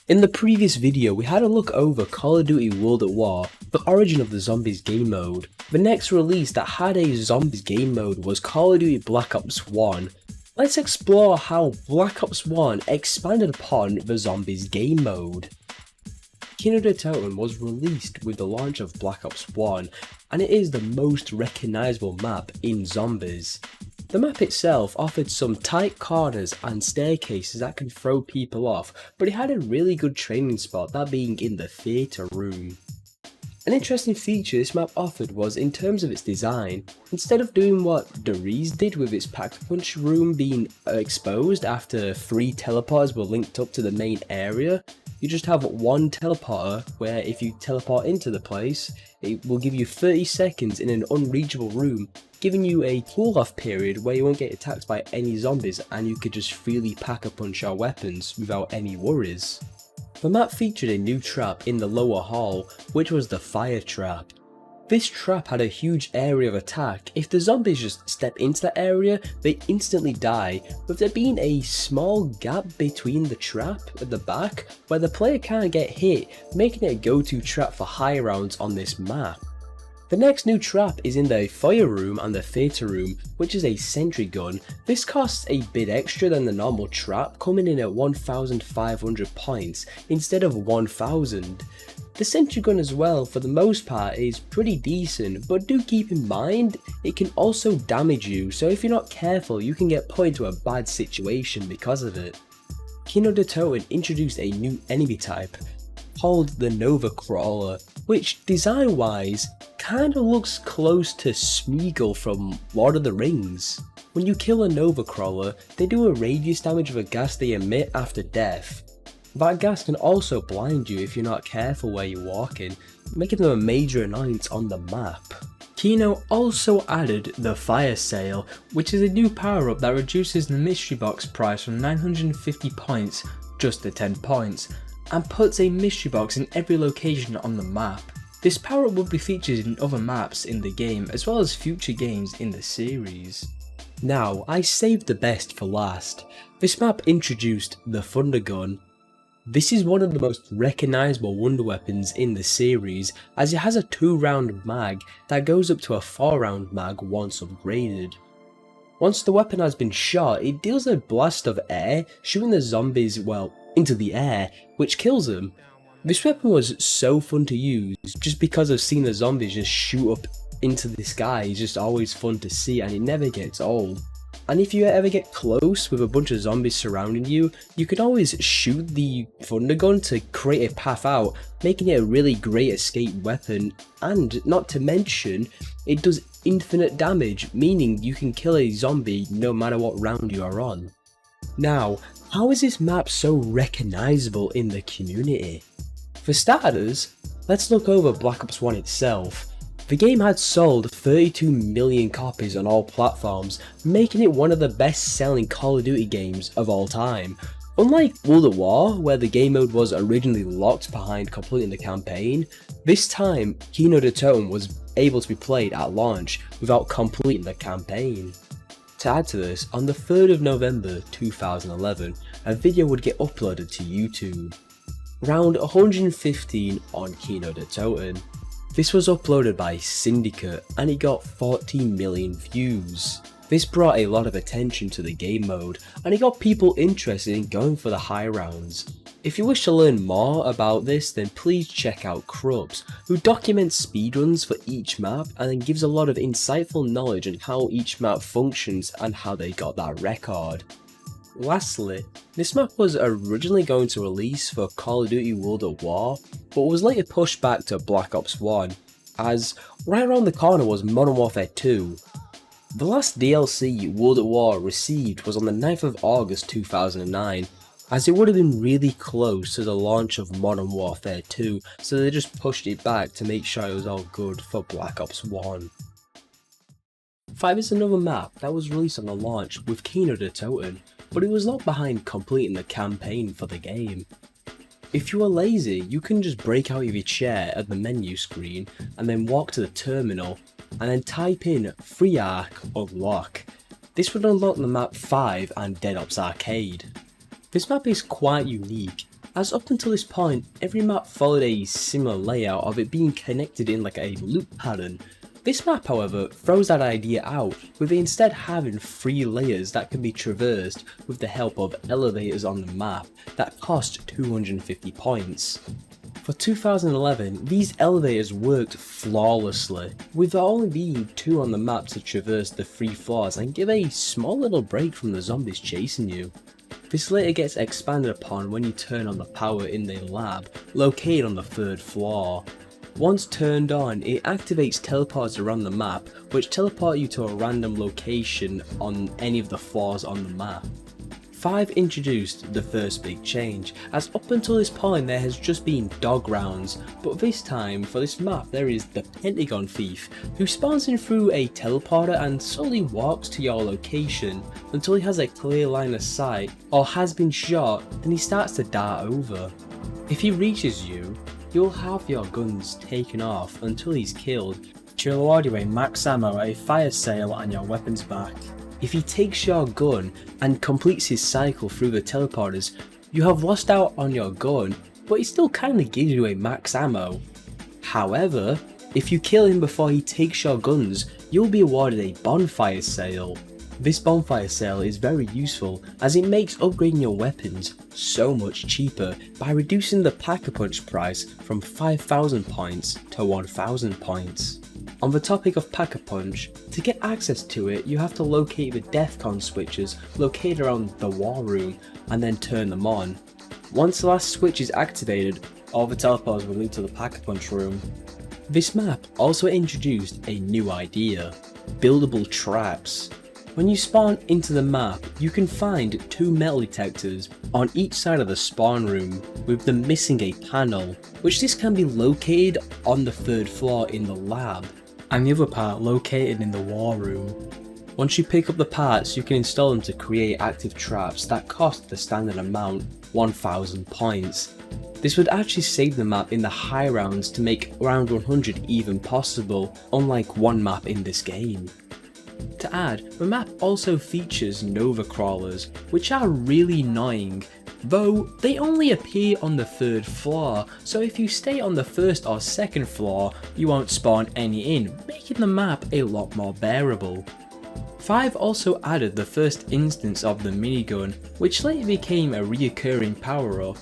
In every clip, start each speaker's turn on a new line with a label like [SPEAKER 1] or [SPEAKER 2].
[SPEAKER 1] In the previous video, we had a look over Call of Duty World at War, the origin of the Zombies game mode. The next release that had a Zombies game mode was Call of Duty Black Ops 1. Let's explore how Black Ops 1 expanded upon the Zombies game mode. Kino Der Toten was released with the launch of Black Ops 1, and it is the most recognisable map in Zombies. The map itself offered some tight corners and staircases that can throw people off, but it had a really good training spot, that being in the theatre room. An interesting feature this map offered was in terms of its design. Instead of doing what Deriz did with its packed punch room being exposed after 3 teleporters were linked up to the main area, you just have one teleporter where if you teleport into the place, it will give you 30 seconds in an unreachable room, giving you a cool off period where you won't get attacked by any zombies and you could just freely pack a punch your weapons without any worries. The map featured a new trap in the lower hall, which was the fire trap. This trap had a huge area of attack. If the zombies just step into that area, they instantly die, with there being a small gap between the trap at the back where the player can't get hit, making it a go-to trap for high rounds on this map. The next new trap is in the fire room and the theatre room, which is a sentry gun. This costs a bit extra than the normal trap, coming in at 1,500 points instead of 1,000. The sentry gun as well, for the most part, is pretty decent, but do keep in mind it can also damage you, so if you're not careful you can get put into a bad situation because of it. Kino Der Toten introduced a new enemy type called the Nova Crawler, which design wise kinda looks close to Smeagol from Lord of the Rings. When you kill a Nova Crawler, they do a radius damage of a gas they emit after death. That gas can also blind you if you're not careful where you're walking, making them a major annoyance on the map. Kino also added the Fire Sale, which is a new power up that reduces the mystery box price from 950 points just to 10 points, and puts a mystery box in every location on the map. This power up will be featured in other maps in the game as well as future games in the series. Now, I saved the best for last. This map introduced the Thunder Gun. This is one of the most recognisable wonder weapons in the series, as it has a 2-round mag that goes up to a 4-round mag once upgraded. Once the weapon has been shot, it deals a blast of air, shooting the zombies, into the air, which kills them. This weapon was so fun to use, just because of seeing the zombies just shoot up into the sky. It's just always fun to see and it never gets old. And if you ever get close with a bunch of zombies surrounding you, you can always shoot the thunder gun to create a path out, making it a really great escape weapon, and not to mention, it does infinite damage, meaning you can kill a zombie no matter what round you are on. Now, how is this map so recognisable in the community? For starters, let's look over Black Ops 1 itself. The game had sold 32 million copies on all platforms, making it one of the best selling Call of Duty games of all time. Unlike World at War, where the game mode was originally locked behind completing the campaign, this time Kino Der Toten was able to be played at launch without completing the campaign. To add to this, on the 3rd of November 2011, a video would get uploaded to YouTube. Round 115 on Kino Der Toten. This was uploaded by Syndicate and it got 14 million views. This brought a lot of attention to the game mode and it got people interested in going for the high rounds. If you wish to learn more about this, then please check out Krubs, who documents speedruns for each map and then gives a lot of insightful knowledge on how each map functions and how they got that record. Lastly, this map was originally going to release for Call of Duty World at War, but was later pushed back to Black Ops 1, as right around the corner was Modern Warfare 2. The last DLC World at War received was on the 9th of August 2009, as it would have been really close to the launch of Modern Warfare 2, so they just pushed it back to make sure it was all good for Black Ops 1. 5 is another map that was released on the launch with Kino Der Toten, but it was not behind completing the campaign for the game. If you are lazy, you can just break out of your chair at the menu screen and then walk to the terminal and then type in FreeArc Unlock. This would unlock the map 5 and Dead Ops Arcade. This map is quite unique as up until this point every map followed a similar layout of it being connected in like a loop pattern. This map however throws that idea out, with it instead having 3 layers that can be traversed with the help of elevators on the map that cost 250 points. For 2011, these elevators worked flawlessly, with there only being 2 on the map to traverse the 3 floors and give a small little break from the zombies chasing you. This later gets expanded upon when you turn on the power in the lab, located on the 3rd floor. Once turned on, it activates teleports around the map, which teleport you to a random location on any of the floors on the map. 5 introduced the first big change, as up until this point there has just been dog rounds, but this time for this map there is the Pentagon Thief, who spawns in through a teleporter and slowly walks to your location until he has a clear line of sight or has been shot, then he starts to dart over. If he reaches you, you'll have your guns taken off until he's killed, which will award you a max ammo, a fire sale and your weapons back. If he takes your gun and completes his cycle through the teleporters, you have lost out on your gun, but he still kinda gives you a max ammo. However, if you kill him before he takes your guns, you'll be awarded a bonfire sale. This bonfire sale is very useful as it makes upgrading your weapons so much cheaper by reducing the Pack-a-Punch price from 5,000 points to 1,000 points. On the topic of Pack-a-Punch, to get access to it you have to locate the DEFCON switches located around the war room and then turn them on. Once the last switch is activated, all the teleporters will lead to the Pack-a-Punch room. This map also introduced a new idea: buildable traps. When you spawn into the map, you can find 2 metal detectors on each side of the spawn room, with them missing a panel, which this can be located on the 3rd floor in the lab, and the other part located in the war room. Once you pick up the parts, you can install them to create active traps that cost the standard amount, 1,000 points. This would actually save the map in the high rounds to make round 100 even possible, unlike one map in this game. To add, the map also features Nova Crawlers, which are really annoying, though they only appear on the 3rd floor, so if you stay on the 1st or 2nd floor, you won't spawn any in, making the map a lot more bearable. 5 also added the first instance of the minigun, which later became a reoccurring power-up.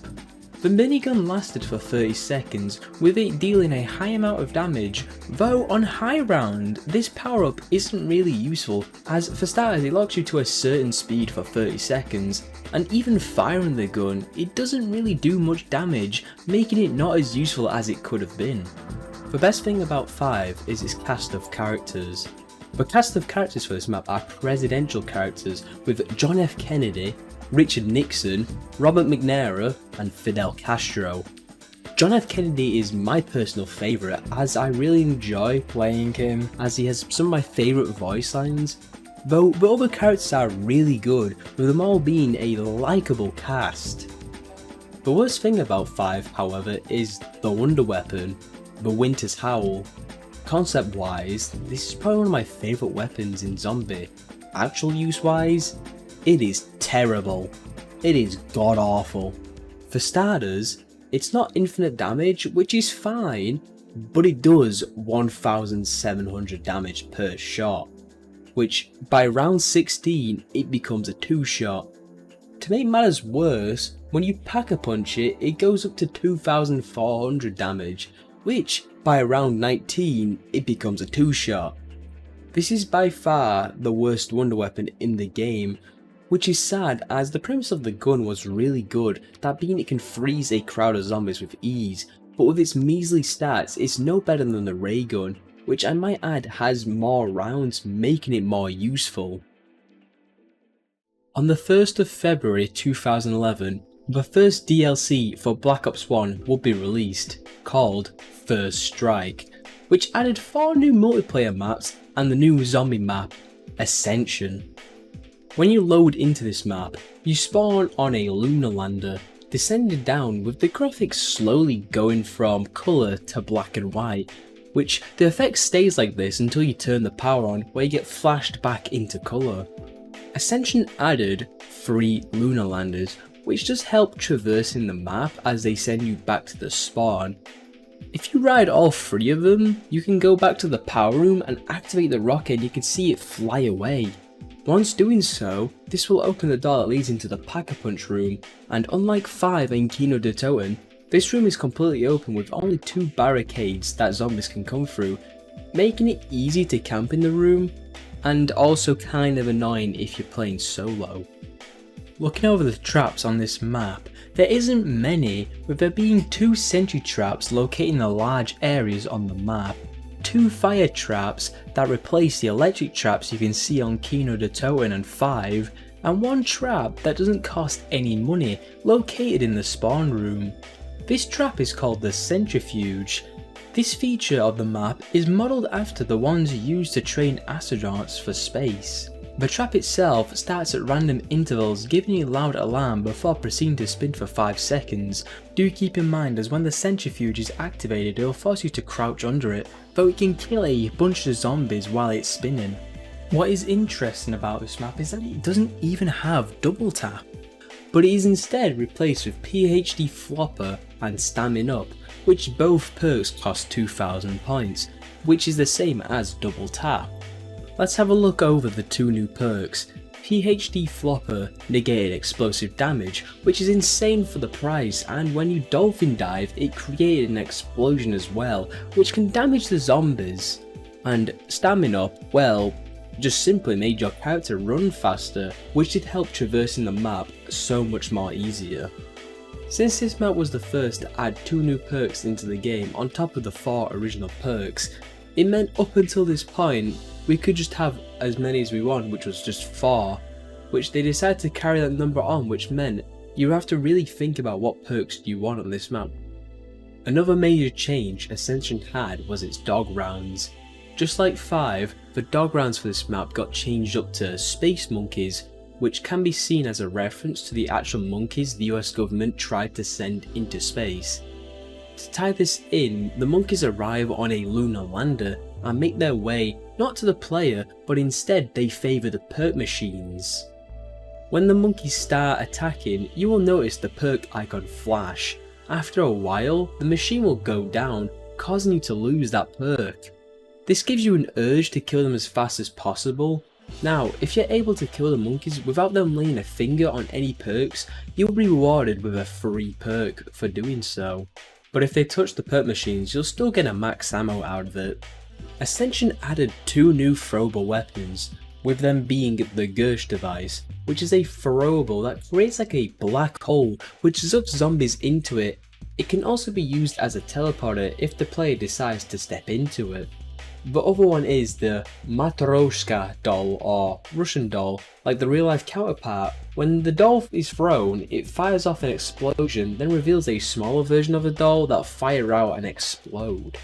[SPEAKER 1] The minigun lasted for 30 seconds, with it dealing a high amount of damage, though on high round this power up isn't really useful, as for starters it locks you to a certain speed for 30 seconds, and even firing the gun it doesn't really do much damage, making it not as useful as it could have been. The best thing about 5 is its cast of characters. The cast of characters for this map are presidential characters, with John F. Kennedy, Richard Nixon, Robert McNair and Fidel Castro. John F. Kennedy is my personal favourite, as I really enjoy playing him, as he has some of my favourite voice lines, though the other characters are really good, with them all being a likeable cast. The worst thing about 5, however, is the wonder weapon, the Winter's Howl. Concept wise, this is probably one of my favourite weapons in Zombie. Actual use wise, it is terrible. It is god awful. For starters, it's not infinite damage, which is fine, but it does 1,700 damage per shot, which by round 16 it becomes a 2-shot. To make matters worse, when you Pack-a-Punch it, it goes up to 2,400 damage, which by round 19 it becomes a 2-shot. This is by far the worst wonder weapon in the game, which is sad as the premise of the gun was really good, that being it can freeze a crowd of zombies with ease, but with its measly stats it's no better than the ray gun, which I might add has more rounds, making it more useful. On the 1st of February 2011, the first DLC for Black Ops 1 would be released, called First Strike, which added 4 new multiplayer maps and the new zombie map, Ascension. When you load into this map, you spawn on a lunar lander, descending down with the graphics slowly going from colour to black and white, which the effect stays like this until you turn the power on, where you get flashed back into colour. Ascension added 3 lunar landers, which does help traversing the map as they send you back to the spawn. If you ride all 3 of them, you can go back to the power room and activate the rocket and you can see it fly away. Once doing so, this will open the door that leads into the Pack-a-Punch room, and unlike 5 in Kino Der Toten, this room is completely open with only 2 barricades that zombies can come through, making it easy to camp in the room, and also kind of annoying if you're playing solo. Looking over the traps on this map, there isn't many, with there being 2 sentry traps located in the large areas on the map, 2 fire traps that replace the electric traps you can see on Kino Der Toten and 5, and 1 trap that doesn't cost any money located in the spawn room. This trap is called the centrifuge. This feature of the map is modelled after the ones used to train astronauts for space. The trap itself starts at random intervals, giving you a loud alarm before proceeding to spin for 5 seconds. Do keep in mind as when the centrifuge is activated, it will force you to crouch under it, though it can kill a bunch of zombies while it's spinning. What is interesting about this map is that it doesn't even have double tap, but it is instead replaced with PhD Flopper and Stamin Up, which both perks cost 2000 points, which is the same as double tap. Let's have a look over the 2 new perks. PhD Flopper negated explosive damage, which is insane for the price, and when you dolphin dive it created an explosion as well, which can damage the zombies. And Stamin Up, well, just simply made your character run faster, which did help traversing the map so much more easier. Since this map was the first to add 2 new perks into the game on top of the 4 original perks, it meant up until this point we could just have as many as we want, which was just 4, which they decided to carry that number on, which meant you have to really think about what perks you want on this map. Another major change Ascension had was its dog rounds. Just like 5, the dog rounds for this map got changed up to space monkeys, which can be seen as a reference to the actual monkeys the US government tried to send into space. To tie this in, the monkeys arrive on a lunar lander and make their way not to the player, but instead they favour the perk machines. When the monkeys start attacking, you will notice the perk icon flash. After a while, the machine will go down, causing you to lose that perk. This gives you an urge to kill them as fast as possible. Now, if you're able to kill the monkeys without them laying a finger on any perks, you'll be rewarded with a free perk for doing so. But if they touch the perk machines, you'll still get a max ammo out of it. Ascension added 2 new throwable weapons, with them being the Gersh device, which is a throwable that creates like a black hole which sucks zombies into it. It can also be used as a teleporter if the player decides to step into it. The other one is the Matryoshka doll, or Russian doll, like the real life counterpart. When the doll is thrown, it fires off an explosion, then reveals a smaller version of the doll that fire out and explode.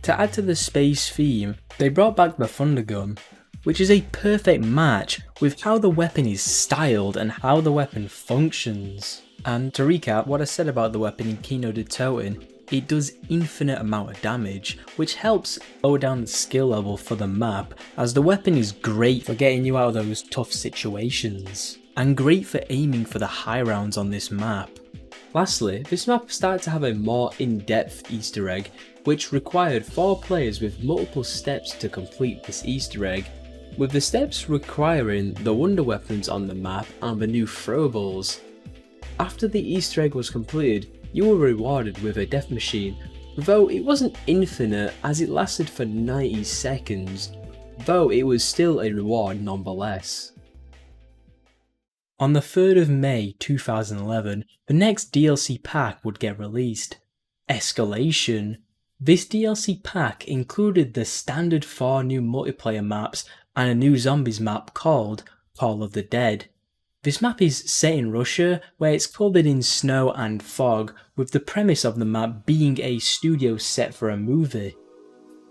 [SPEAKER 1] To add to the space theme, they brought back the Thunder Gun, which is a perfect match with how the weapon is styled and how the weapon functions. And to recap what I said about the weapon in Kino Der Toten, it does infinite amount of damage, which helps lower down the skill level for the map, as the weapon is great for getting you out of those tough situations, and great for aiming for the high rounds on this map. Lastly, this map started to have a more in-depth Easter egg, which required 4 players with multiple steps to complete this Easter egg, with the steps requiring the wonder weapons on the map and the new throwables. After the Easter egg was completed, you were rewarded with a death machine, though it wasn't infinite as it lasted for 90 seconds, though it was still a reward nonetheless. On the 3rd of May 2011, the next DLC pack would get released, Escalation. This DLC pack included the standard 4 new multiplayer maps and a new zombies map called Call of the Dead. This map is set in Russia, where it's covered in snow and fog, with the premise of the map being a studio set for a movie.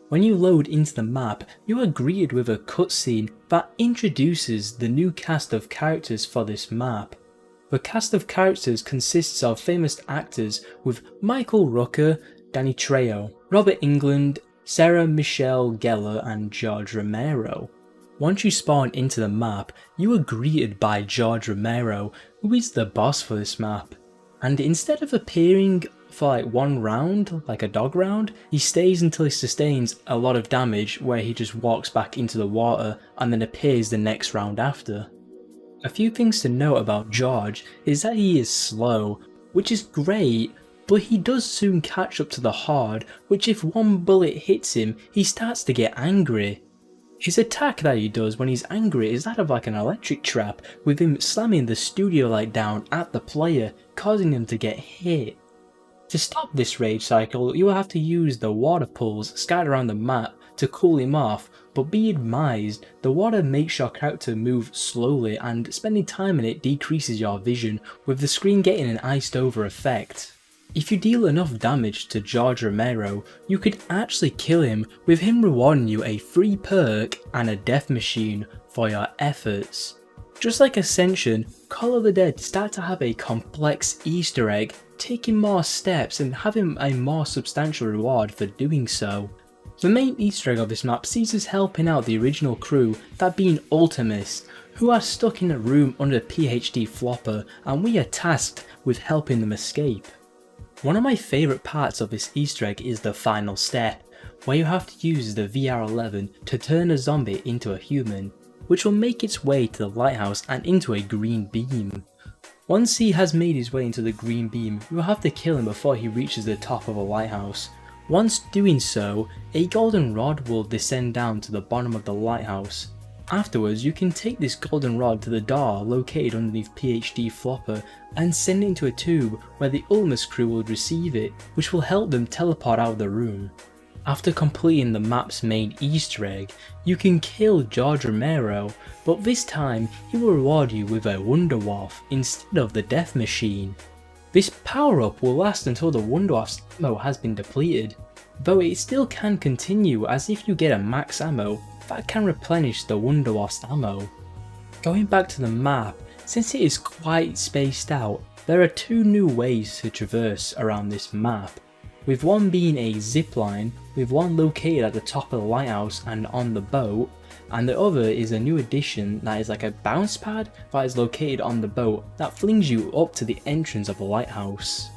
[SPEAKER 1] When you load into the map, you are greeted with a cutscene that introduces the new cast of characters for this map. The cast of characters consists of famous actors with Michael Rooker, Danny Trejo, Robert Englund, Sarah Michelle Gellar and George Romero. Once you spawn into the map, you are greeted by George Romero, who is the boss for this map. And instead of appearing for like one round, like a dog round, he stays until he sustains a lot of damage where he just walks back into the water and then appears the next round after. A few things to note about George is that he is slow, which is great, but he does soon catch up to the Horde, which if one bullet hits him, he starts to get angry. His attack that he does when he's angry is that of like an electric trap, with him slamming the studio light down at the player, causing him to get hit. To stop this rage cycle, you will have to use the water pools scattered around the map to cool him off, but be advised, the water makes your character move slowly and spending time in it decreases your vision, with the screen getting an iced over effect. If you deal enough damage to George Romero, you could actually kill him, with him rewarding you a free perk and a death machine for your efforts. Just like Ascension, Call of the Dead start to have a complex Easter egg, taking more steps and having a more substantial reward for doing so. The main Easter egg of this map sees us helping out the original crew, that being Ultimus, who are stuck in a room under PhD Flopper, and we are tasked with helping them escape. One of my favourite parts of this Easter egg is the final step, where you have to use the VR11 to turn a zombie into a human, which will make its way to the lighthouse and into a green beam. Once he has made his way into the green beam, you will have to kill him before he reaches the top of a lighthouse. Once doing so, a golden rod will descend down to the bottom of the lighthouse. Afterwards, you can take this golden rod to the door located underneath PhD Flopper and send it into a tube where the Ultimus crew will receive it, which will help them teleport out of the room. After completing the map's main Easter egg, you can kill George Romero, but this time he will reward you with a Wunderwaffe instead of the death machine. This power up will last until the Wunderwaffe's ammo has been depleted, though it still can continue, as if you get a max ammo, that can replenish the Wunderwaffe's ammo. Going back to the map, since it is quite spaced out, there are two new ways to traverse around this map, with one being a zipline, with one located at the top of the lighthouse and on the boat, and the other is a new addition that is like a bounce pad that is located on the boat that flings you up to the entrance of the lighthouse.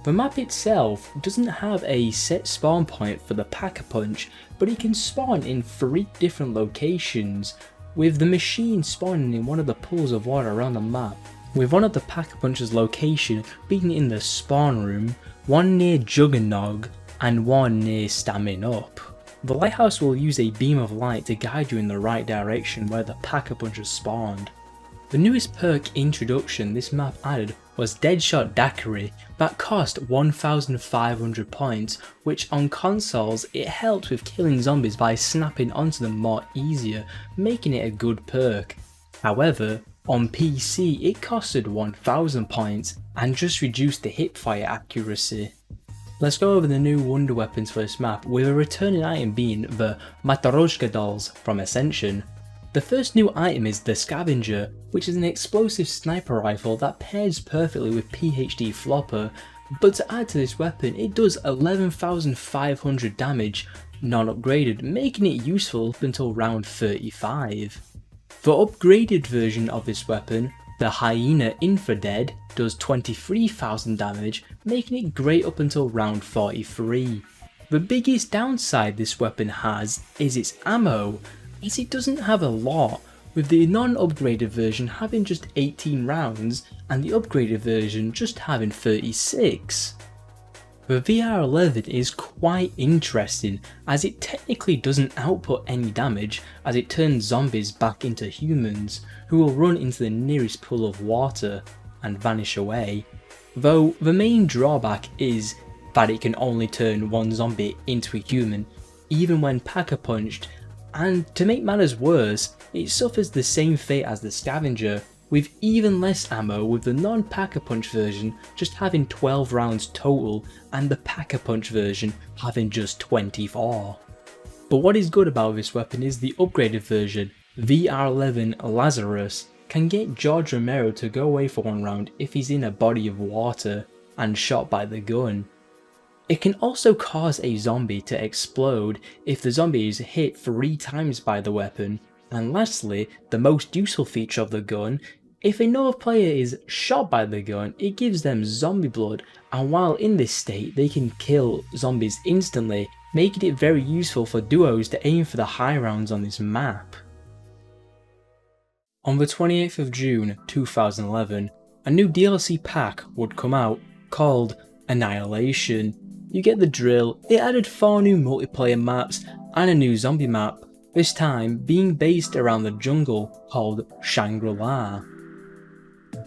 [SPEAKER 1] The map itself doesn't have a set spawn point for the Pack-a-Punch, but it can spawn in 3 different locations, with the machine spawning in one of the pools of water around the map, with one of the Pack-a-Punch's location being in the spawn room, one near Juggernog, and one near Stamin Up. The lighthouse will use a beam of light to guide you in the right direction where the Pack-a-Punch has spawned. The newest perk introduction this map added was Deadshot Daiquiri, that cost 1500 points, which on consoles it helped with killing zombies by snapping onto them more easier, making it a good perk. However, on PC it costed 1000 points and just reduced the hipfire accuracy. Let's go over the new wonder weapons for this map, with a returning item being the Matryoshka dolls from Ascension. The first new item is the Scavenger, which is an explosive sniper rifle that pairs perfectly with PhD Flopper, but to add to this weapon it does 11,500 damage, non-upgraded, making it useful up until round 35. The upgraded version of this weapon, the Hyena Infradead, does 23,000 damage, making it great up until round 43. The biggest downside this weapon has is its ammo, as it doesn't have a lot, with the non-upgraded version having just 18 rounds and the upgraded version just having 36. The VR11 is quite interesting, as it technically doesn't output any damage, as it turns zombies back into humans, who will run into the nearest pool of water and vanish away, though the main drawback is that it can only turn one zombie into a human, even when Pack-a-Punched, and to make matters worse, it suffers the same fate as the Scavenger, with even less ammo, with the non-Pack-a-Punch version just having 12 rounds total and the Pack-a-Punch version having just 24. But what is good about this weapon is the upgraded version, VR11 Lazarus, can get George Romero to go away for one round if he's in a body of water and shot by the gun. It can also cause a zombie to explode if the zombie is hit 3 times by the weapon, And lastly, the most useful feature of the gun, if another player is shot by the gun, it gives them zombie blood, and while in this state they can kill zombies instantly, making it very useful for duos to aim for the high rounds on this map. On the 28th of June 2011, a new DLC pack would come out called Annihilation. You get the drill, it added 4 new multiplayer maps and a new zombie map, this time being based around the jungle called Shangri-La.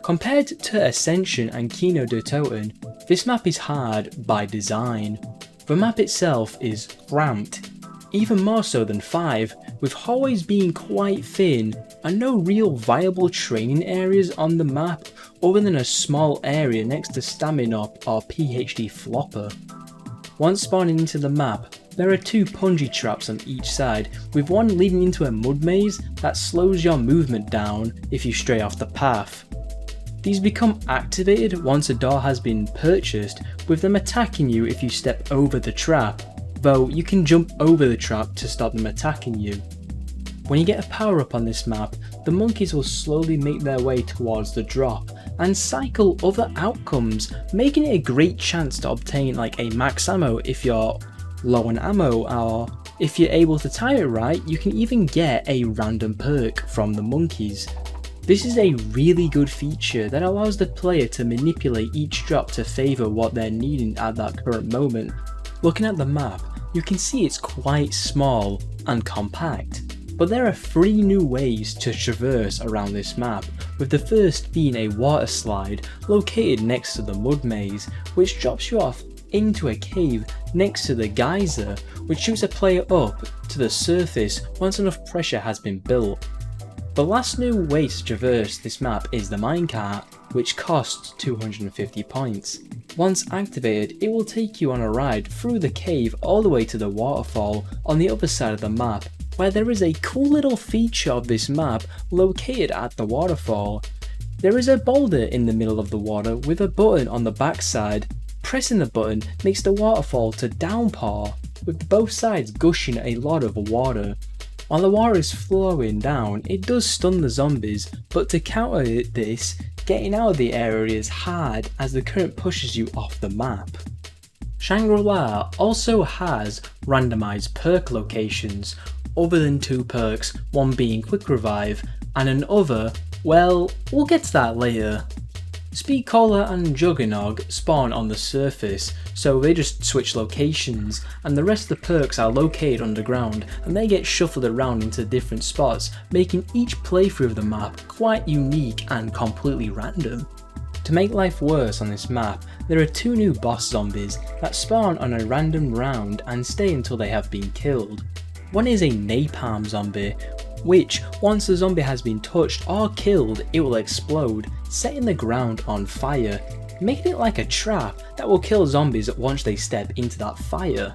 [SPEAKER 1] Compared to Ascension and Kino Der Toten, this map is hard by design. The map itself is cramped, even more so than 5, with hallways being quite thin and no real viable training areas on the map other than a small area next to Stamina or PhD Flopper. Once spawning into the map, there are 2 punji traps on each side, with one leading into a mud maze that slows your movement down if you stray off the path. These become activated once a door has been purchased, with them attacking you if you step over the trap, though you can jump over the trap to stop them attacking you. When you get a power up on this map, the monkeys will slowly make their way towards the drop and cycle other outcomes, making it a great chance to obtain like a max ammo if you're low on ammo, or if you're able to time it right, you can even get a random perk from the monkeys. This is a really good feature that allows the player to manipulate each drop to favour what they're needing at that current moment. Looking at the map, you can see it's quite small and compact, but there are 3 new ways to traverse around this map, with the first being a water slide located next to the mud maze, which drops you off into a cave next to the geyser, which shoots a player up to the surface once enough pressure has been built. The last new way to traverse this map is the minecart, which costs 250 points. Once activated, it will take you on a ride through the cave all the way to the waterfall on the other side of the map, where there is a cool little feature of this map located at the waterfall. There is a boulder in the middle of the water with a button on the backside. Pressing the button makes the waterfall to downpour, with both sides gushing a lot of water. While the water is flowing down, it does stun the zombies, but to counter this, getting out of the area is hard as the current pushes you off the map. Shangri-La also has randomised perk locations, other than 2 perks, one being Quick Revive and another, well, we'll get to that later. Speedcaller and Juggernog spawn on the surface, so they just switch locations, and the rest of the perks are located underground and they get shuffled around into different spots, making each playthrough of the map quite unique and completely random. To make life worse on this map, there are 2 new boss zombies that spawn on a random round and stay until they have been killed. One is a napalm zombie, which, once the zombie has been touched or killed, it will explode, setting the ground on fire, making it like a trap that will kill zombies once they step into that fire.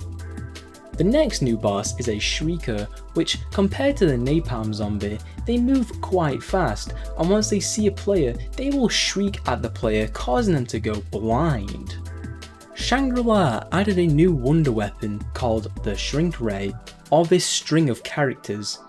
[SPEAKER 1] The next new boss is a Shrieker, which, compared to the napalm zombie, they move quite fast, and once they see a player, they will shriek at the player, causing them to go blind. Shangri-La added a new wonder weapon called the Shrink Ray, or this string of characters.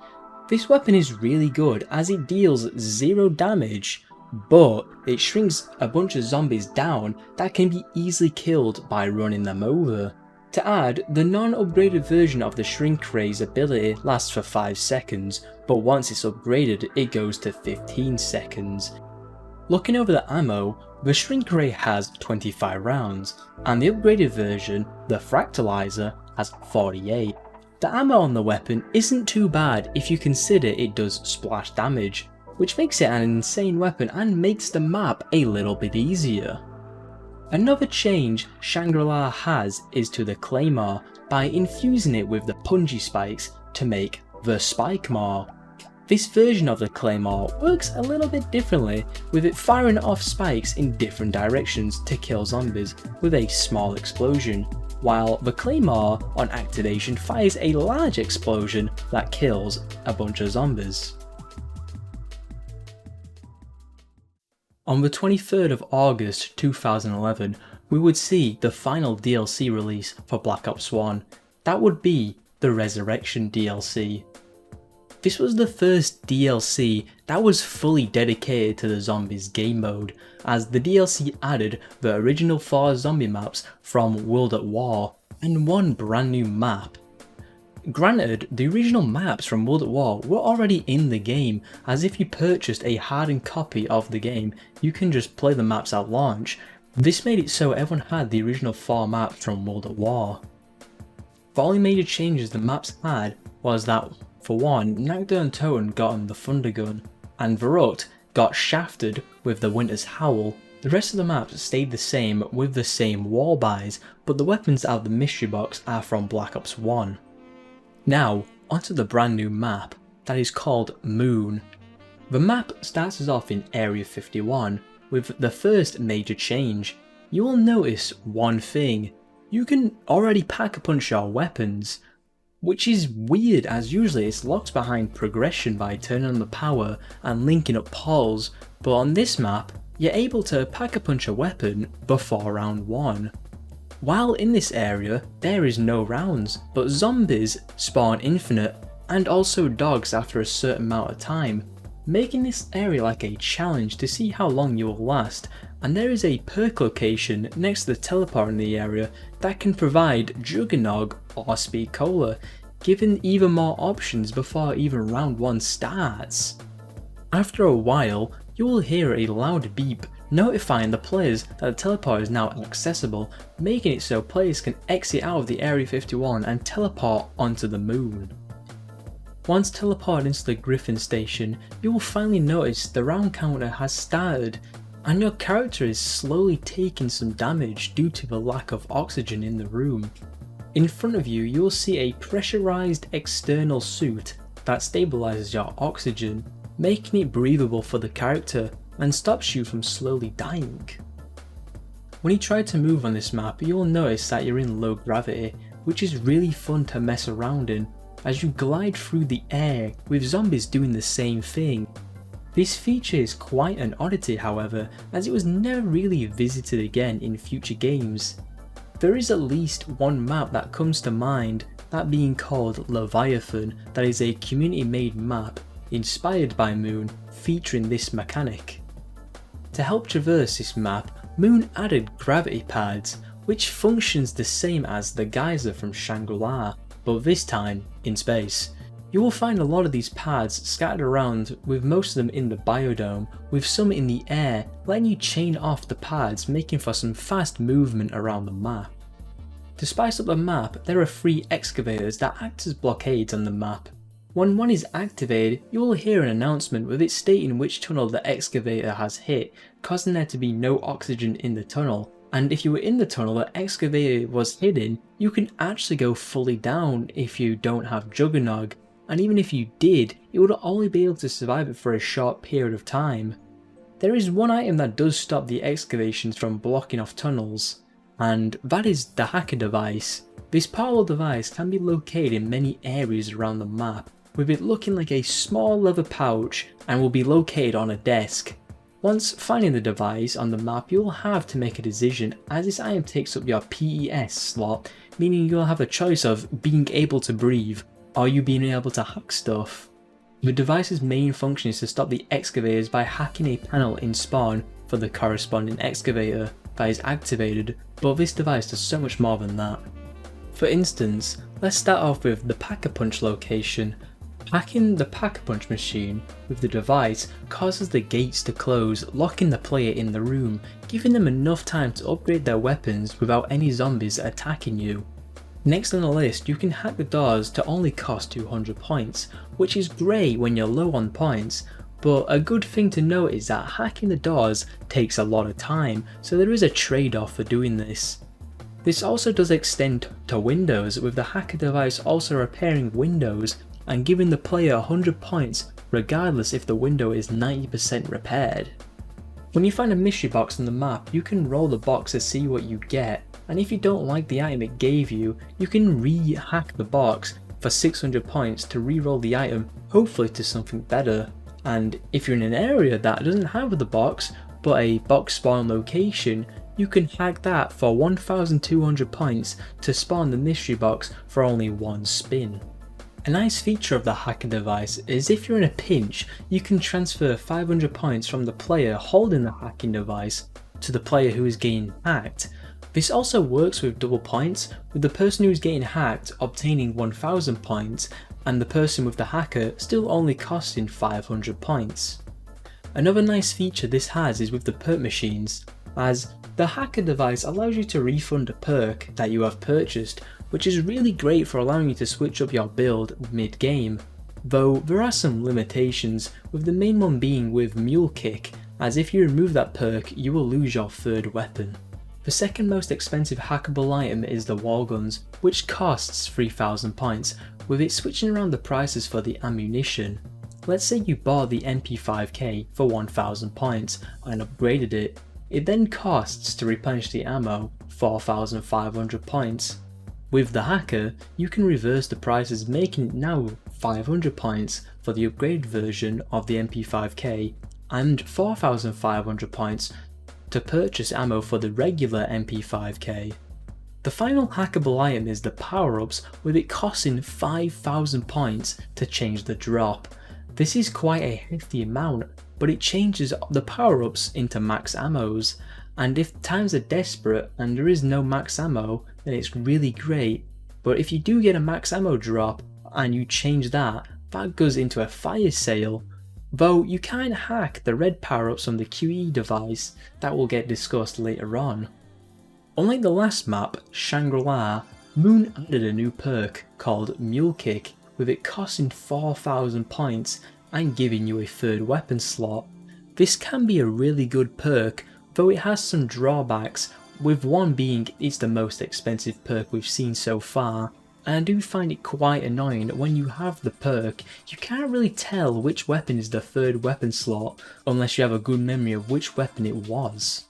[SPEAKER 1] This weapon is really good as it deals 0 damage, but it shrinks a bunch of zombies down that can be easily killed by running them over. To add, the non-upgraded version of the Shrink Ray's ability lasts for 5 seconds, but once it's upgraded it goes to 15 seconds. Looking over the ammo, the Shrink Ray has 25 rounds, and the upgraded version, the Fractalizer, has 48. The ammo on the weapon isn't too bad if you consider it does splash damage, which makes it an insane weapon and makes the map a little bit easier. Another change Shangri-La has is to the Claymore by infusing it with the punji spikes to make the Spikemore. This version of the Claymore works a little bit differently, with it firing off spikes in different directions to kill zombies with a small explosion, while the Claymore on activation fires a large explosion that kills a bunch of zombies. On the 23rd of August 2011, we would see the final DLC release for Black Ops 1. That would be the Resurrection DLC. This was the first DLC that was fully dedicated to the zombies game mode, as the DLC added the original 4 zombie maps from World at War and one brand new map. Granted, the original maps from World at War were already in the game, as if you purchased a hardened copy of the game, you can just play the maps at launch. This made it so everyone had the original 4 maps from World at War. The only major changes the maps had was that, for one, Kino Der Toten got on the Thunder Gun, and Verrückt got shafted with the Winter's Howl. The rest of the maps stayed the same with the same wall buys, but the weapons out of the mystery box are from Black Ops 1. Now, onto the brand new map, that is called Moon. The map starts us off in Area 51, with the first major change. You will notice one thing: you can already pack-a-punch your weapons, which is weird as usually it's locked behind progression by turning on the power and linking up portals, but on this map, you're able to pack-a-punch a weapon before round 1. While in this area, there is no rounds, but zombies spawn infinite, and also dogs after a certain amount of time, making this area like a challenge to see how long you will last. And there is a perk location next to the teleport in the area that can provide Juggernog or Speed Cola, giving even more options before even round 1 starts. After a while, you will hear a loud beep notifying the players that the teleport is now accessible, making it so players can exit out of the Area 51 and teleport onto the moon. Once teleported into the Griffin station, you will finally notice the round counter has started, and your character is slowly taking some damage due to the lack of oxygen in the room. In front of you, you will see a pressurized external suit that stabilizes your oxygen, making it breathable for the character and stops you from slowly dying. When you try to move on this map, you will notice that you're in low gravity, which is really fun to mess around in, as you glide through the air with zombies doing the same thing. This feature is quite an oddity, however, as it was never really visited again in future games. There is at least one map that comes to mind, that being called Leviathan, that is a community made map inspired by Moon, featuring this mechanic. To help traverse this map, Moon added gravity pads, which functions the same as the geyser from Shangri-La, but this time in space. You will find a lot of these pads scattered around, with most of them in the biodome, with some in the air, letting you chain off the pads, making for some fast movement around the map. To spice up the map, there are 3 excavators that act as blockades on the map. When one is activated, you will hear an announcement with it stating which tunnel the excavator has hit, causing there to be no oxygen in the tunnel. And if you were in the tunnel the excavator was hidden, you can actually go fully down if you don't have Juggernog, and even if you did, you would only be able to survive it for a short period of time. There is one item that does stop the excavations from blocking off tunnels, and that is the hacker device. This portable device can be located in many areas around the map, with it looking like a small leather pouch and will be located on a desk. Once finding the device on the map, you will have to make a decision, as this item takes up your PES slot, meaning you'll have a choice of being able to breathe or you being able to hack stuff. The device's main function is to stop the excavators by hacking a panel in spawn for the corresponding excavator that is activated, but this device does so much more than that. For instance, let's start off with the Pack-a-Punch location. Hacking the Pack-a-Punch machine with the device causes the gates to close, locking the player in the room, giving them enough time to upgrade their weapons without any zombies attacking you. Next on the list, you can hack the doors to only cost 200 points, which is great when you're low on points, but a good thing to note is that hacking the doors takes a lot of time, so there is a trade-off for doing this. This also does extend to windows, with the hacker device also repairing windows and giving the player 100 points regardless if the window is 90% repaired. When you find a mystery box on the map, you can roll the box to see what you get, and if you don't like the item it gave you, you can re-hack the box for 600 points to re-roll the item, hopefully to something better. And if you're in an area that doesn't have the box, but a box spawn location, you can hack that for 1200 points to spawn the mystery box for only one spin. A nice feature of the hacker device is if you're in a pinch, you can transfer 500 points from the player holding the hacking device to the player who is getting hacked. This also works with double points, with the person who is getting hacked obtaining 1000 points and the person with the hacker still only costing 500 points. Another nice feature this has is with the perk machines, as the hacker device allows you to refund a perk that you have purchased, which is really great for allowing you to switch up your build mid-game, though there are some limitations, with the main one being with Mule Kick, as if you remove that perk you will lose your third weapon. The second most expensive hackable item is the wall guns, which costs 3000 points, with it switching around the prices for the ammunition. Let's say you bought the MP5K for 1000 points and upgraded it, it then costs to replenish the ammo 4500 points. With the hacker, you can reverse the prices, making it now 500 points for the upgraded version of the MP5K and 4500 points to purchase ammo for the regular MP5K. The final hackable item is the power-ups, with it costing 5000 points to change the drop. This is quite a hefty amount, but it changes the power-ups into max ammos, and if times are desperate and there is no max ammo, then it's really great. But if you do get a max ammo drop and you change that goes into a fire sale. Though you can hack the red power-ups on the QE device, that will get discussed later on. Unlike the last map, Shangri-La, Moon added a new perk called Mule Kick, with it costing 4000 points and giving you a third weapon slot. This can be a really good perk, though it has some drawbacks, with one being it's the most expensive perk we've seen so far, and I do find it quite annoying that when you have the perk, you can't really tell which weapon is the third weapon slot unless you have a good memory of which weapon it was.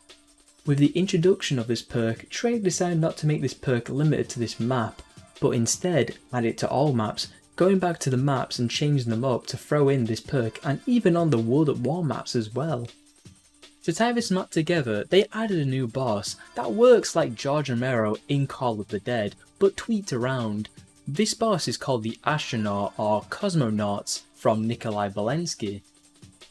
[SPEAKER 1] With the introduction of this perk, Treyarch decided not to make this perk limited to this map, but instead add it to all maps, going back to the maps and changing them up to throw in this perk, and even on the World at War maps as well. To tie this map together, they added a new boss that works like George Romero in Call of the Dead, but tweaked around. This boss is called the Astronaut or Cosmonauts from Nikolai Belensky.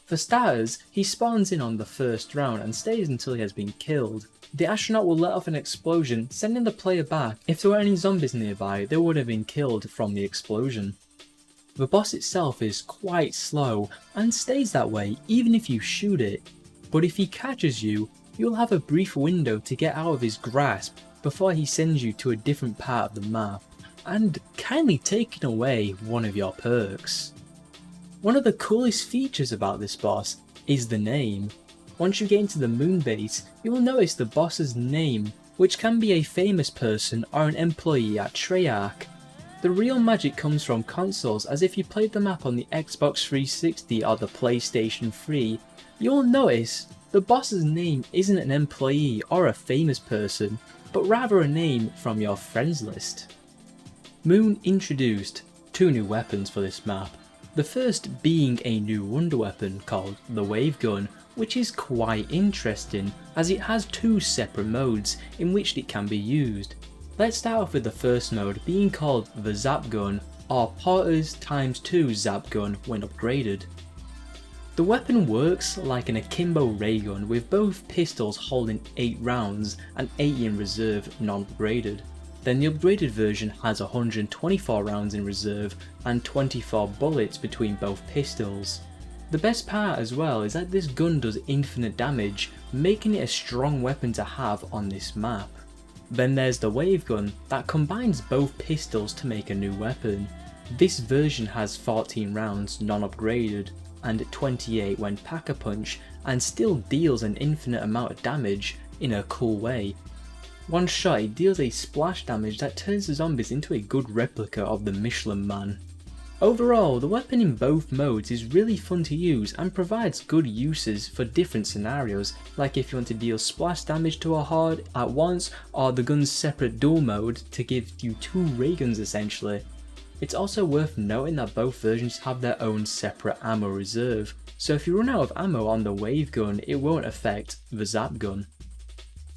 [SPEAKER 1] For starters, he spawns in on the first round and stays until he has been killed. The astronaut will let off an explosion, sending the player back. If there were any zombies nearby, they would have been killed from the explosion. The boss itself is quite slow and stays that way even if you shoot it, but if he catches you, you'll have a brief window to get out of his grasp before he sends you to a different part of the map, and kindly taking away one of your perks. One of the coolest features about this boss is the name. Once you get into the moon base, you will notice the boss's name, which can be a famous person or an employee at Treyarch. The real magic comes from consoles, as if you played the map on the Xbox 360 or the PlayStation 3, you'll notice the boss's name isn't an employee or a famous person, but rather a name from your friends list. Moon introduced two new weapons for this map, the first being a new wonder weapon called the Wave Gun, which is quite interesting as it has two separate modes in which it can be used. Let's start off with the first mode being called the Zap Gun, or Porter's x2 Zap Gun when upgraded. The weapon works like an akimbo ray gun, with both pistols holding 8 rounds and 8 in reserve non-upgraded. Then the upgraded version has 124 rounds in reserve and 24 bullets between both pistols. The best part as well is that this gun does infinite damage, making it a strong weapon to have on this map. Then there's the Wave Gun that combines both pistols to make a new weapon. This version has 14 rounds non-upgraded and 28 when Pack-a-Punch, and still deals an infinite amount of damage in a cool way. One shot it deals a splash damage that turns the zombies into a good replica of the Michelin Man. Overall, the weapon in both modes is really fun to use and provides good uses for different scenarios, like if you want to deal splash damage to a horde at once, or the gun's separate dual mode to give you 2 ray guns essentially. It's also worth noting that both versions have their own separate ammo reserve, so if you run out of ammo on the Wave Gun, it won't affect the Zap Gun.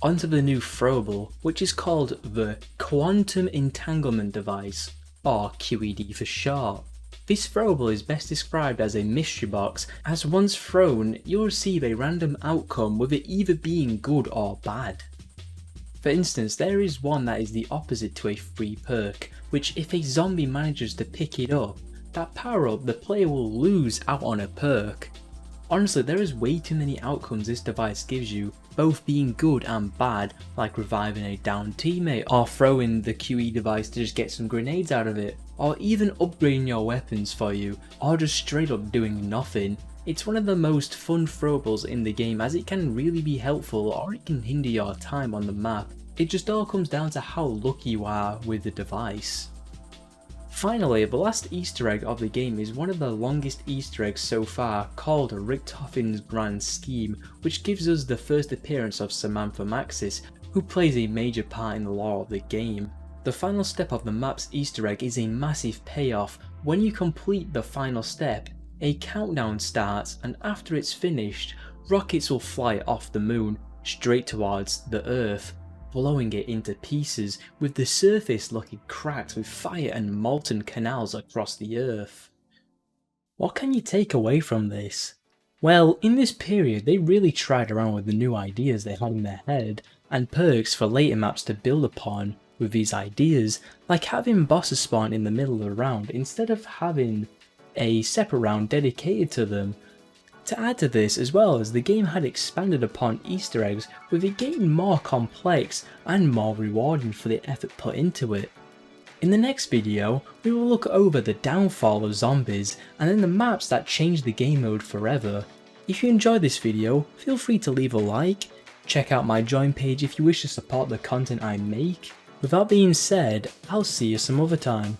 [SPEAKER 1] Onto the new throwable, which is called the Quantum Entanglement Device. or QED for short. This throwable is best described as a mystery box, as once thrown, you'll receive a random outcome with it either being good or bad. For instance, there is one that is the opposite to a free perk, which if a zombie manages to pick it up, that power up the player will lose out on a perk. Honestly, there is way too many outcomes this device gives you, both being good and bad, like reviving a downed teammate, or throwing the QE device to just get some grenades out of it, or even upgrading your weapons for you, or just straight up doing nothing. It's one of the most fun throwables in the game, as it can really be helpful or it can hinder your time on the map. It just all comes down to how lucky you are with the device. Finally, the last Easter egg of the game is one of the longest Easter eggs so far, called Richtofen's Grand Scheme, which gives us the first appearance of Samantha Maxis, who plays a major part in the lore of the game. The final step of the map's Easter egg is a massive payoff. When you complete the final step, a countdown starts, and after it's finished, rockets will fly off the moon, straight towards the Earth, blowing it into pieces, with the surface looking cracked with fire and molten canals across the Earth. What can you take away from this? Well, in this period they really tried around with the new ideas they had in their head, and perks for later maps to build upon with these ideas, like having bosses spawn in the middle of the round instead of having a separate round dedicated to them. To add to this, as well as the game had expanded upon Easter eggs, with it getting more complex and more rewarding for the effort put into it. In the next video, we will look over the downfall of zombies and then the maps that changed the game mode forever. If you enjoyed this video, feel free to leave a like, check out my join page if you wish to support the content I make. With that being said, I'll see you some other time.